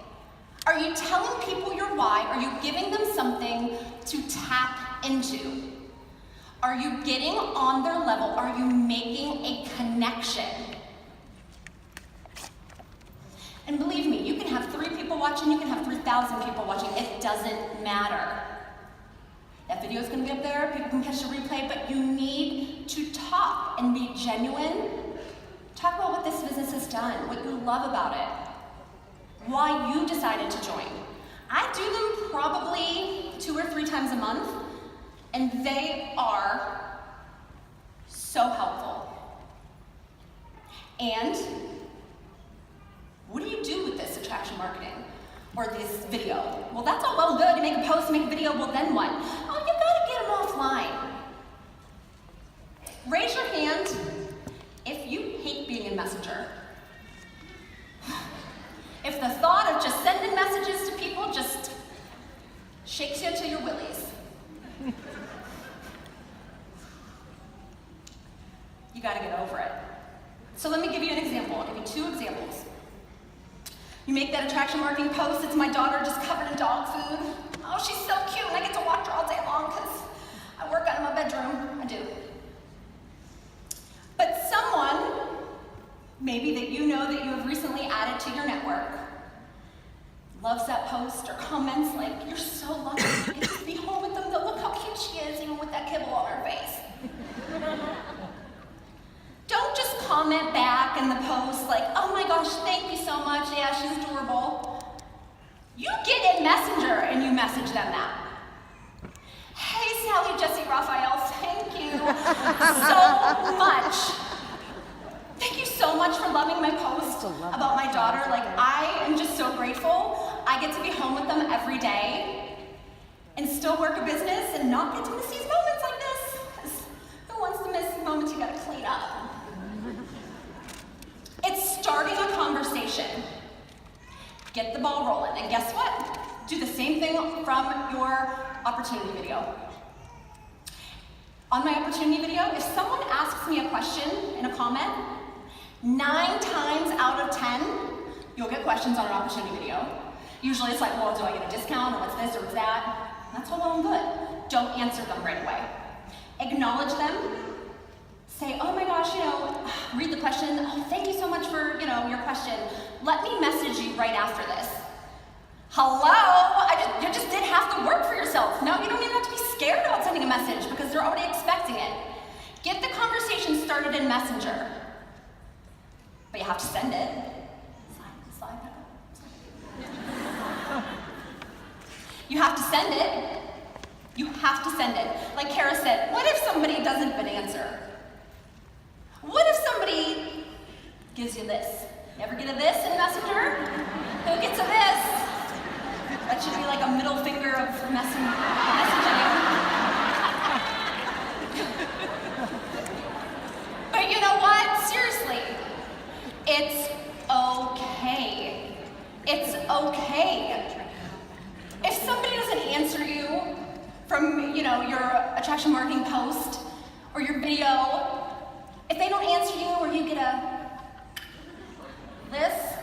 Are you telling people your why? Are you giving them something to tap into? Are you getting on their level? Are you making a connection? And believe me, you can have 3 people watching, you can have 3,000 people watching. It doesn't matter. That video is going to be up there, people can catch the replay, but you need to talk and be genuine. Talk about what this business has done, what you love about it, why you decided to join. I do them probably 2 or 3 times a month, and they are so helpful. And what do you do with this attraction marketing? Or this video? Well, that's all well and good. You make a post, make a video, well then what? Oh, you gotta get them offline. Raise your hand if you hate being in Messenger. If the thought of just sending messages to people just shakes you to your willies. You gotta get over it. So let me give you an example. I'll give you 2 examples. You make that attraction marketing post, it's my daughter just covered in dog food. Oh, she's so cute, and I get to watch her all day long because I work out in my bedroom. I do. But someone, maybe that you know that you have recently added to your network, loves that post or comments like, you're so lucky you get to be home with them, look how cute she is, even with that kibble on her face. Don't just comment back in the post like, oh my gosh, thank you so much, yeah, she's adorable. You get in Messenger and you message them that. Hey, Sally, Jesse, Raphael, thank you so much. Thank you so much for loving my post about my daughter. Like, I am just so grateful. I get to be home with them every day and still work a business and not get to miss these moments like this. 'Cause who wants to miss moments you gotta clean up? It's starting a conversation. Get the ball rolling, and guess what? Do the same thing from your opportunity video. On my opportunity video, if someone asks me a question in a comment, 9 times out of 10, you'll get questions on an opportunity video. Usually it's like, well, do I get a discount, or what's this, or what's that? That's all well and good. Don't answer them right away. Acknowledge them. Say, oh my gosh, read the question. Oh, thank you so much for, your question. Let me message you right after this. Hello? You just did half the work for yourself. No, you don't even have to be scared about sending a message because they're already expecting it. Get the conversation started in Messenger. have to send it. Slide back up. You have to send it. You have to send it. Like Kara said, what if somebody doesn't even answer? What if somebody gives you this? You ever get a this in Messenger? Who gets a this? That should be like a middle finger of messaging. But you know what? Seriously, it's okay. It's okay. If somebody doesn't answer you from, your attraction marketing post or your video, if they don't answer you or you get a this,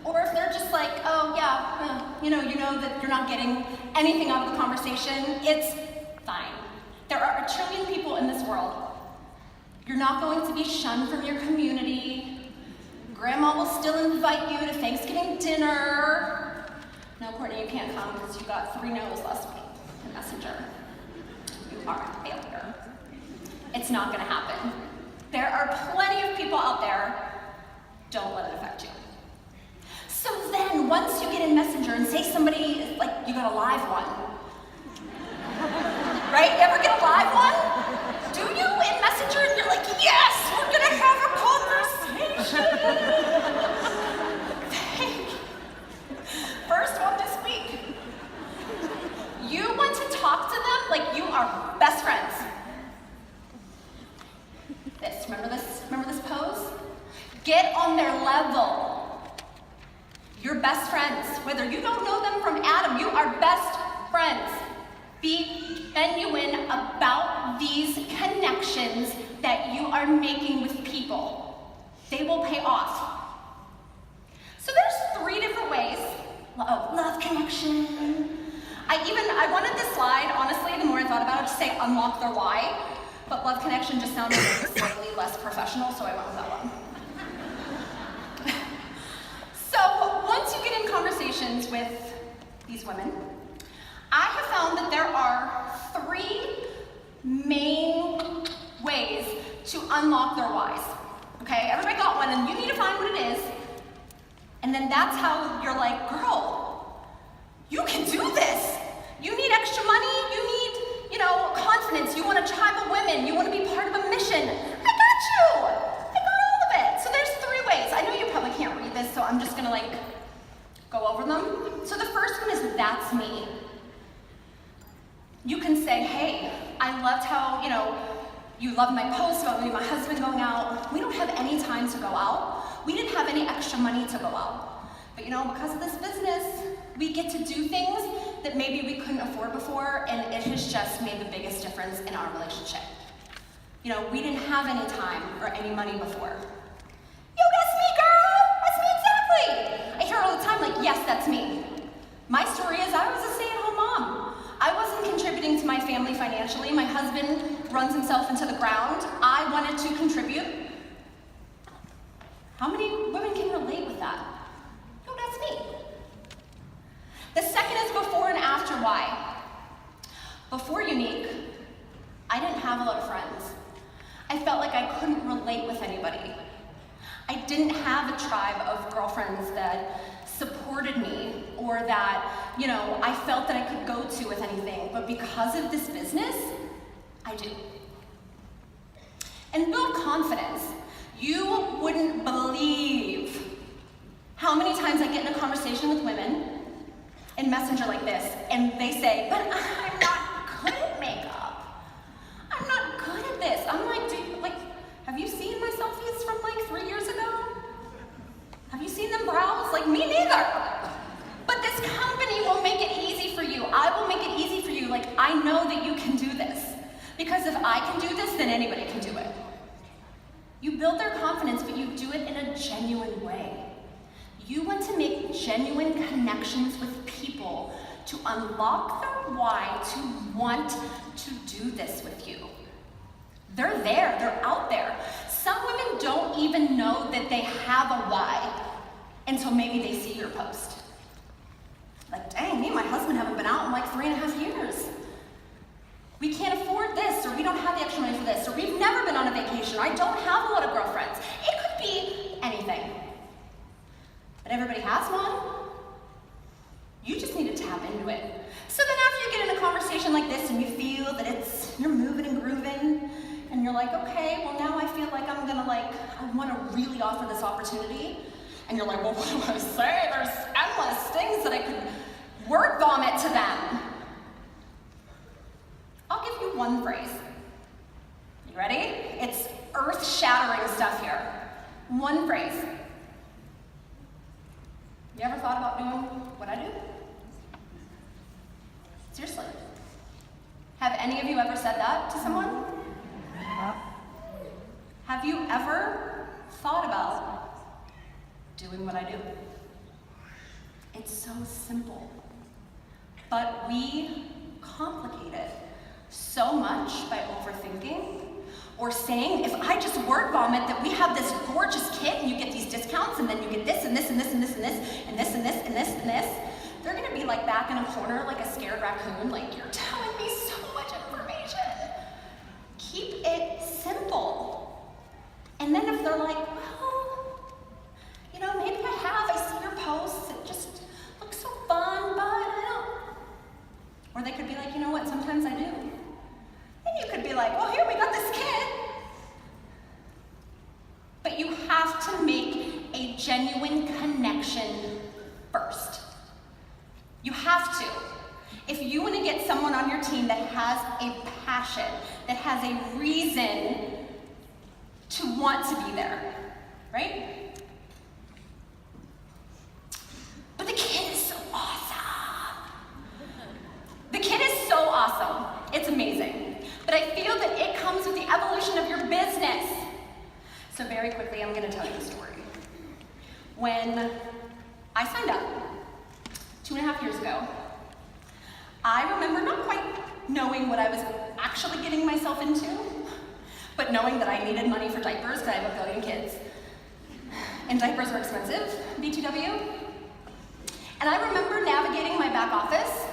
or if they're just like, oh yeah, you know that you're not getting anything out of the conversation, it's fine. There are a trillion people in this world. You're not going to be shunned from your community. Grandma will still invite you to Thanksgiving dinner. No, Courtney, you can't come because you got 3 no's last week in Messenger. You are a failure. It's not gonna happen. There are plenty of people out there. Don't let it affect you. So then, once you get in Messenger and say somebody, like, you got a live one, right? You ever get a live one? Do you in Messenger and you're like, yes, we're gonna have a conversation. First one this week. You want to talk to them like you are best friends. Remember this pose? Get on their level. You're best friends. Whether you don't know them from Adam, you are best friends. Be genuine about these connections that you are making with people. They will pay off. So there's 3 different ways. Oh, love connection. I wanted this slide, honestly, the more I thought about it, to say unlock their why, but love connection just sounded slightly less professional, so I went with that one. So once you get in conversations with these women, I have found that there are 3 main ways to unlock their whys. Okay, everybody got one, and you need to find what it is, and then that's how you're like, girl, you can do this. You need extra money, you need, confidence, you want a tribe of women, you want to be part of a mission. I got you. I got all of it. So there's 3 ways. I know you probably can't read this, so I'm just gonna go over them. So the first one is that's me. You can say, hey, I loved how, you loved my post about me and my husband going out. We don't have any time to go out. We didn't have any extra money to go out. But because of this business, we get to do things that maybe we couldn't afford before, and it has just made the biggest difference in our relationship. We didn't have any time or any money before. Yo, that's me, girl! That's me exactly! I hear all the time, yes, that's me. My story is I was a stay-at-home mom. I wasn't contributing to my family financially. My husband runs himself into the ground. I wanted to contribute. How many women can relate with that? No, that's me. The second is before and after why. Before Unique, I didn't have a lot of friends. I felt like I couldn't relate with anybody. I didn't have a tribe of girlfriends that supported me or that, I felt that I could go to with anything. But because of this business, I do. And build confidence. You wouldn't believe how many times I get in a conversation with women in Messenger like this, and they say, but I'm not good at makeup. I'm not good at this. I'm like, have you seen my selfies from 3 years ago? Have you seen them brows? Me neither. But this company will make it easy for you. I will make it easy for you. I know that you can do this. Because if I can do this, then anybody can do it. You build their confidence, but you do it in a genuine way. You want to make genuine connections with people to unlock their why to want to do this with you. They're there, they're out there. Some women don't even know that they have a why until maybe they see your post. Dang, me and my husband haven't been out in 3.5 years. We can't afford this, or we don't have the extra money for this, or we've never been on a vacation, or I don't have a lot of girlfriends. It could be anything. everybody has one. You just need to tap into it. So then after you get in a conversation like this and you feel that you're moving and grooving, and you're like, okay, well now I feel like I want to really offer this opportunity. And you're like, well, what do I say? There's endless things that I could word vomit to them. I'll give you one phrase. You ready? It's earth-shattering stuff here. One phrase. You ever thought about doing what I do? Seriously. Have any of you ever said that to someone? Have you ever thought about doing what I do? It's so simple, but we complicate it so much by overthinking or saying, if I just word vomit that we have this gorgeous kit and you get these discounts and then you get this and this and this and this and this and this and this and this and this, they're gonna be like back in a corner like a scared raccoon, like, you're telling me so much information. Keep it simple. And then if they're like, well, you know, maybe I see your posts, it just looks so fun, but I don't. Or they could be like, you know what, sometimes I do. And you could be like, well, here, we got this kit. But you have to make a genuine connection first. You have to. If you want to get someone on your team that has a passion, that has a reason to want to be there, right? But the kid is so awesome. The kid is so awesome. It's amazing. But I feel that it comes with the evolution of your business. So very quickly, I'm going to tell you a story. When I signed up 2.5 years ago, I remember not quite knowing what I was actually getting myself into, but knowing that I needed money for diapers because I have a billion kids. And diapers are expensive, BTW. And I remember navigating my back office,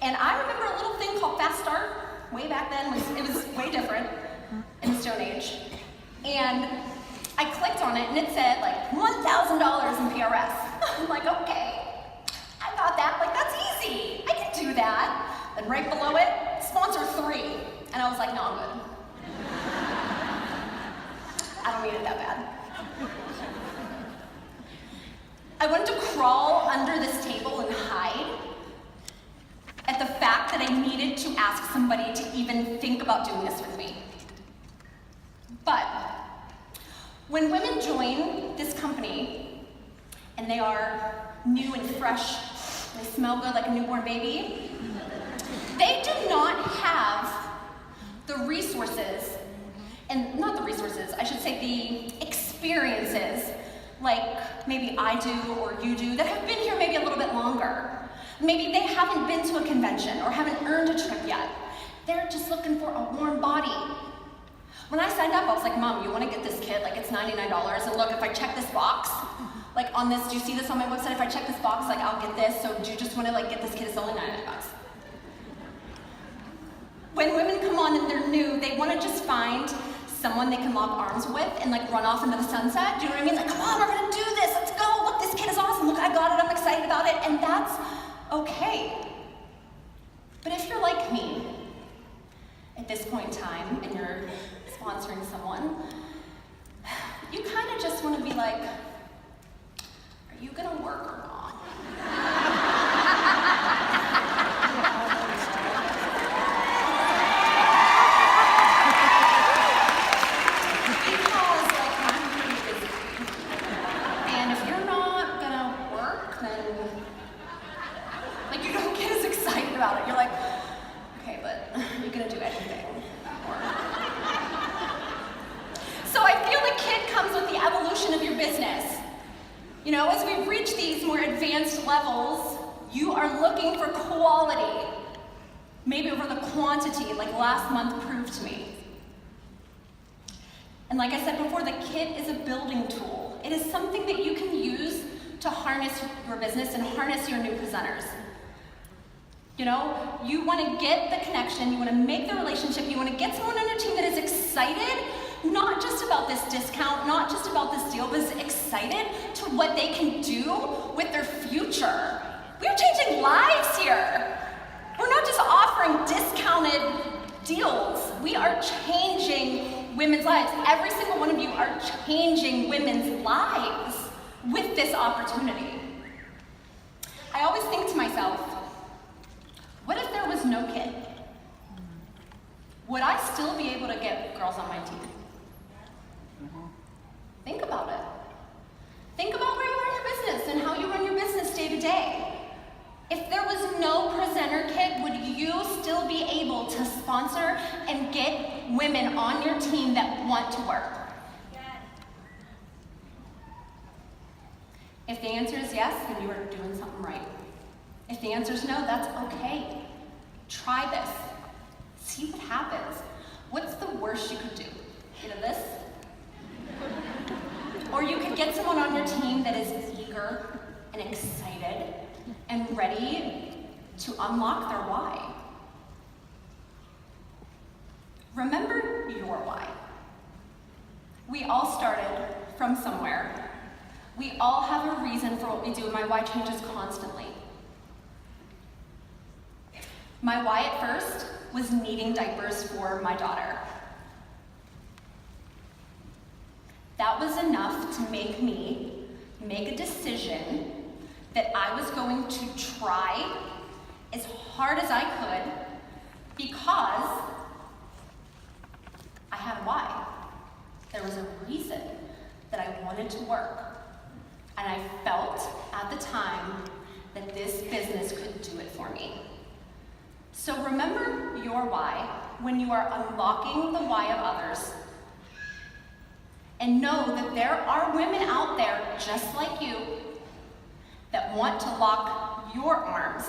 and I remember a little thing called Fast Start. Way back then, it was way different in the Stone Age. And I clicked on it, and it said like $1,000 in PRS. I'm like, okay, I got that. Like, that's easy. I can do that. Then right below it, sponsor 3. And I was like, no, I'm good. I don't need it that bad. I wanted to crawl under this table and hide at the fact that I needed to ask somebody to even think about doing this with me. But when women join this company and they are new and fresh, they smell good like a newborn baby, they do not have the resources, and not the resources, I should say the experiences, like maybe I do or you do, that have been here maybe a little bit longer. Maybe they haven't been to a convention or haven't earned a trip yet. They're just looking for a warm body. When I signed up, I was like, Mom, you want to get this kit? Like, it's $99. And look, if I check this box, like on this, do you see this on my website? If I check this box, like I'll get this. So do you just want to like get this kit? It's only $99. When women come on and they're new, they want to just find someone they can lock arms with and like run off into the sunset. Do you know what I mean? Like, come on, we're gonna do this. Let's go. Look, this kit is awesome. Look, I got it. I'm excited about it. And that's okay. But if you're like me, at this point in time, and you're sponsoring someone, you kind of just want to be like, are you gonna work or not? Because, like, I'm pretty busy. And if you're not gonna work, then, like, you don't get as excited about it. You're like, okay, but you're gonna do anything. So I feel the kit comes with the evolution of your business. You know, as we reach these more advanced levels, you are looking for quality, maybe over the quantity, like last month proved to me. And like I said before, the kit is a building tool. It is something that you can use to harness your business and harness your new presenters. You know, you want to get the connection, you want to make the relationship, you want to get someone on your team that is excited not just about this discount, not just about this deal, but is excited to what they can do with their future. We're changing lives here. We're not just offering discounted deals. We are changing women's lives. Every single one of you are changing women's lives with this opportunity. I always think to myself, what if there was no kid? Would I still be able to get girls on my team? Think about it. Think about where you run your business and how you run your business day to day. If there was no presenter kit, would you still be able to sponsor and get women on your team that want to work? Yes. If the answer is yes, then you are doing something right. If the answer is no, that's okay. Try this. See what happens. What's the worst you could do? Get a this? Or you could get someone on your team that is eager and excited and ready to unlock their why. Remember your why. We all started from somewhere. We all have a reason for what we do, and my why changes constantly. My why at first was needing diapers for my daughter. That was enough to make me make a decision that I was going to try as hard as I could because I had a why. There was a reason that I wanted to work. And I felt at the time that this business could do it for me. So remember your why when you are unlocking the why of others. And know that there are women out there just like you that want to lock your arms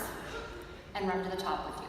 and run to the top with you.